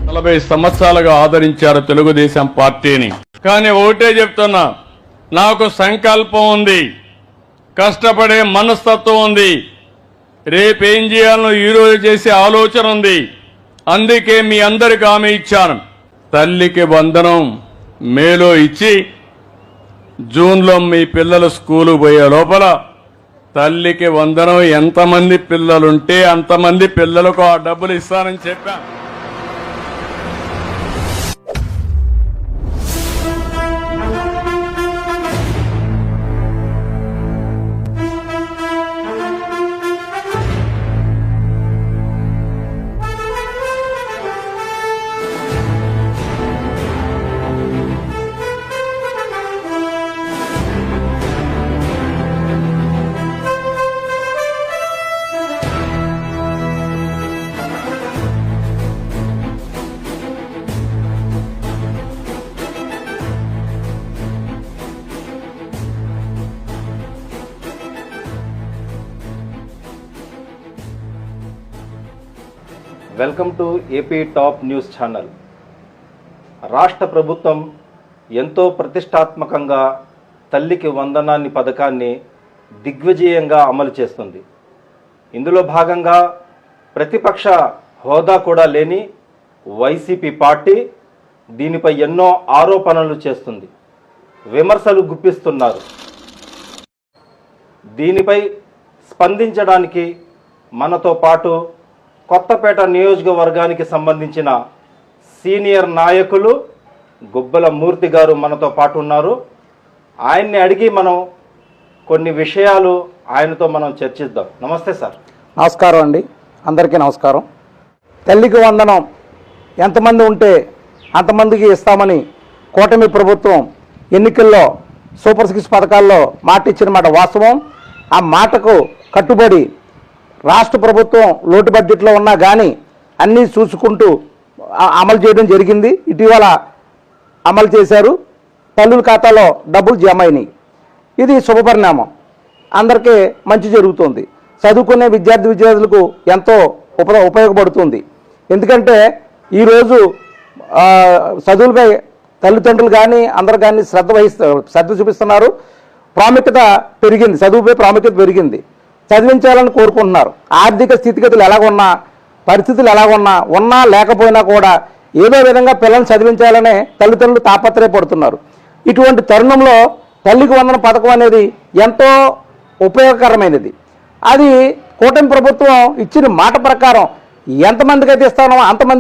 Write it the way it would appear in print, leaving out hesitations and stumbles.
40 సంవత్సరాలుగా ఆదరించారు తెలుగుదేశం పార్టీని. కానీ ఒకటే చెప్తున్నా, నాకు సంకల్పం ఉంది, కష్టపడే మనస్తత్వం ఉంది, రేపేం చేయాలో ఈరోజు చేసే ఆలోచన ఉంది. అందుకే మీ అందరికి హామీ ఇచ్చాను. తల్లికి వందనం మేలో ఇచ్చి జూన్లో మీ పిల్లలు స్కూలు పోయే లోపల తల్లికి వందనం ఎంతమంది పిల్లలుంటే అంతమంది పిల్లలకు ఆ డబ్బులు ఇస్తానని చెప్పాను. Welcome to AP top news channel. రాష్ట్ర ప్రభుత్వం ఎంతో ప్రతిష్టాత్మకంగా తల్లికి వందనాన్ని పథకాన్ని దిగ్విజయంగా అమలు చేస్తుంది. ఇందులో భాగంగా ప్రతిపక్ష హోదా కూడా లేని వైసీపీ పార్టీ దీనిపై ఎన్నో ఆరోపణలు చేస్తుంది, విమర్శలు గుప్పిస్తున్నారు. దీనిపై స్పందించడానికి మనతో పాటు కొత్తపేట నియోజకవర్గానికి సంబంధించిన సీనియర్ నాయకులు గుబ్బల మూర్తి గారు మనతో పాటు ఉన్నారు. ఆయన్ని అడిగి మనం కొన్ని విషయాలు ఆయనతో మనం చర్చిద్దాం. నమస్తే సార్. నమస్కారం అండి, అందరికీ నమస్కారం. తల్లికి వందనం ఎంతమంది ఉంటే అంతమందికి ఇస్తామని కూటమి ప్రభుత్వం ఎన్నికల్లో సూపర్ 6 పథకాల్లో మాట ఇచ్చిన మాట వాస్తవం. ఆ మాటకు కట్టుబడి రాష్ట్ర ప్రభుత్వం లోటు బడ్జెట్లో ఉన్నా కానీ అన్నీ చూసుకుంటూ అమలు చేయడం జరిగింది. ఇటీవల అమలు చేశారు. తల్లుల ఖాతాలో డబ్బులు జమ అయినాయి. ఇది శుభపరిణామం, అందరికీ మంచి జరుగుతుంది. చదువుకునే విద్యార్థులకు ఎంతో ఉపయోగపడుతుంది. ఎందుకంటే ఈరోజు చదువులపై తల్లిదండ్రులు కానీ అందరు కానీ శ్రద్ధ చూపిస్తున్నారు. ప్రాముఖ్యత పెరిగింది, చదువుపై ప్రాముఖ్యత పెరిగింది. చదివించాలని కోరుకుంటున్నారు. ఆర్థిక స్థితిగతులు ఎలాగున్నా, పరిస్థితులు ఉన్నా లేకపోయినా కూడా ఏదో విధంగా పిల్లల్ని చదివించాలనే తల్లిదండ్రులు తాపత్రయపడుతున్నారు. ఇటువంటి తరుణంలో తల్లికి వందన పథకం అనేది ఎంతో ఉపయోగకరమైనది. అది కూటమి ప్రభుత్వం ఇచ్చిన మాట ప్రకారం ఎంతమందికి అయితే ఇస్తానో అంతమంది